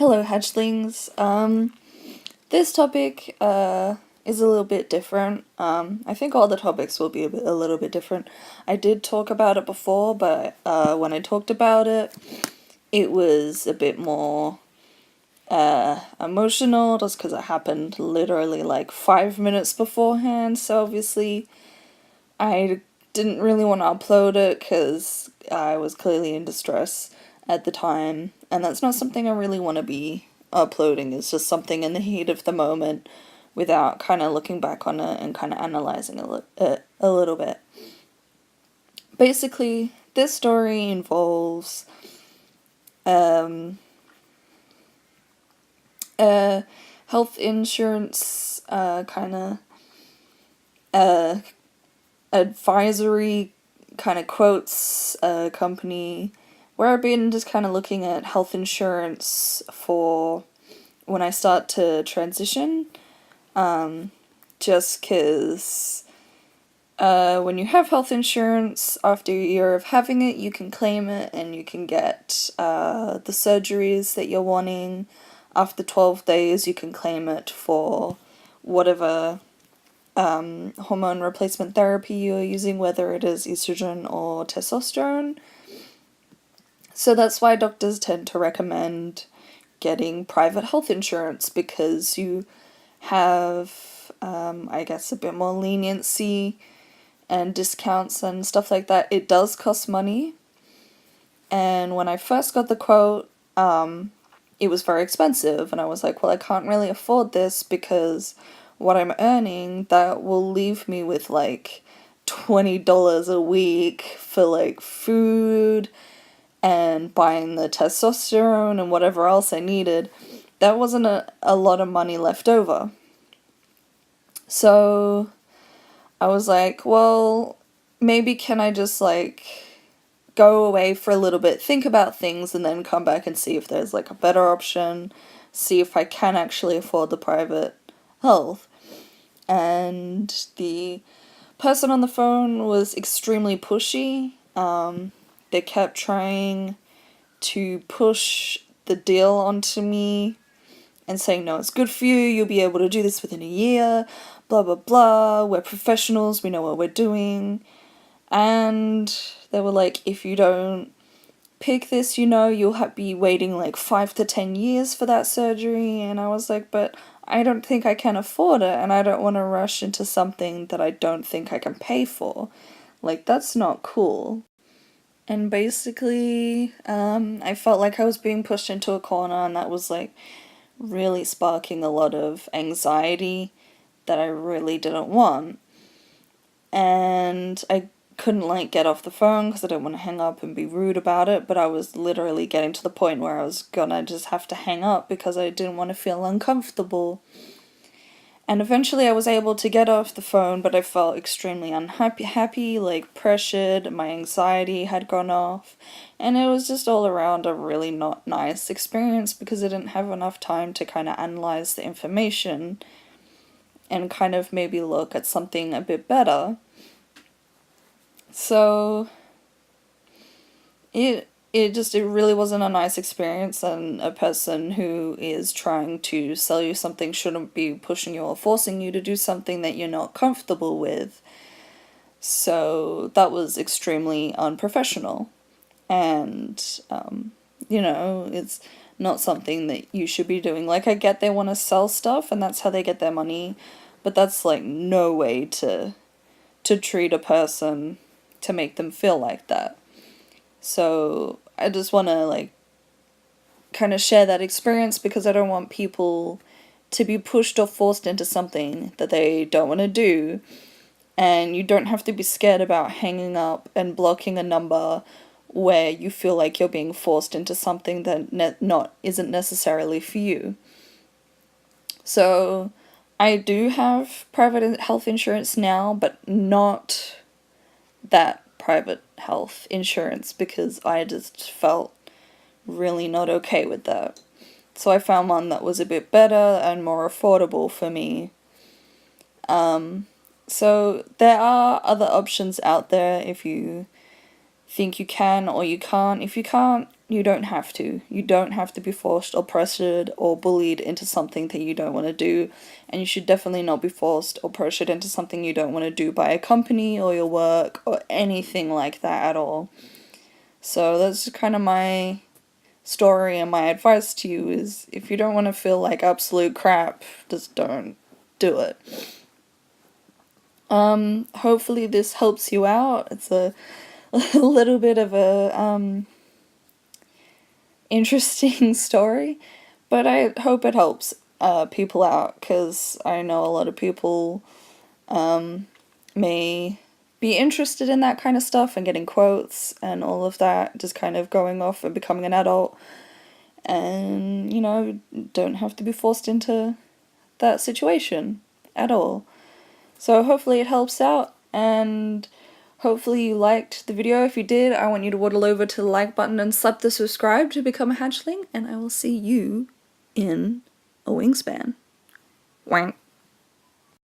Hello, hatchlings. This topic is a little bit different. I think all the topics will be a little bit different. I did talk about it before, but when I talked about it, it was a bit more emotional, just because it happened literally like 5 minutes beforehand. So obviously, I didn't really want to upload it because I was clearly in distress at the time, and that's not something I really want to be uploading. It's just something in the heat of the moment without kind of looking back on it and kind of analyzing it a little bit. Basically, this story involves a health insurance kind of advisory kind of quotes company where I've been just kind of looking at health insurance for when I start to transition, just because when you have health insurance, after a year of having it, you can claim it and you can get the surgeries that you're wanting. After 12 days, you can claim it for whatever hormone replacement therapy you're using, whether it is estrogen or testosterone. So that's why doctors tend to recommend getting private health insurance, because you have, I guess, a bit more leniency and discounts and stuff like that. It does cost money. And when I first got the quote, it was very expensive. And I was like, well, I can't really afford this because what I'm earning, that will leave me with like $20 a week for like food and buying the testosterone and whatever else I needed. That wasn't a lot of money left over. So I was like, well, maybe can I just like go away for a little bit, think about things, and then come back and see if there's like a better option, see if I can actually afford the private health. And the person on the phone was extremely pushy. They kept trying to push the deal onto me and saying, no, it's good for you, you'll be able to do this within a year, blah, blah, blah, we're professionals, we know what we're doing. And they were like, if you don't pick this, you'll be waiting like 5 to 10 years for that surgery. And I was like, but I don't think I can afford it, and I don't want to rush into something that I don't think I can pay for. Like, that's not cool. And basically, I felt like I was being pushed into a corner, and that was like really sparking a lot of anxiety that I really didn't want. And I couldn't like get off the phone because I didn't want to hang up and be rude about it, but I was literally getting to the point where I was gonna just have to hang up because I didn't want to feel uncomfortable. And eventually I was able to get off the phone, but I felt extremely unhappy, like pressured, my anxiety had gone off, and it was just all around a really not nice experience because I didn't have enough time to kind of analyze the information and kind of maybe look at something a bit better. So it really wasn't a nice experience, and a person who is trying to sell you something shouldn't be pushing you or forcing you to do something that you're not comfortable with. So that was extremely unprofessional, and it's not something that you should be doing. Like, I get they want to sell stuff and that's how they get their money, but that's like no way to treat a person, to make them feel like that. So I just want to like kind of share that experience because I don't want people to be pushed or forced into something that they don't want to do. And you don't have to be scared about hanging up and blocking a number where you feel like you're being forced into something that isn't necessarily for you. So I do have private health insurance now, but not that private health insurance because I just felt really not okay with that. So I found one that was a bit better and more affordable for me. So there are other options out there if you think you can or you can't. If you can't, you don't have to. You don't have to be forced or pressured or bullied into something that you don't want to do. And you should definitely not be forced or pressured into something you don't want to do by a company or your work or anything like that at all. So that's kind of my story, and my advice to you is if you don't want to feel like absolute crap, just don't do it. Hopefully this helps you out. It's a little bit of a interesting story, but I hope it helps people out, because I know a lot of people may be interested in that kind of stuff and getting quotes and all of that, just kind of going off and becoming an adult, and don't have to be forced into that situation at all. So hopefully it helps out, and hopefully you liked the video. If you did, I want you to waddle over to the like button and slap the subscribe to become a hatchling, and I will see you in a wingspan. Wank.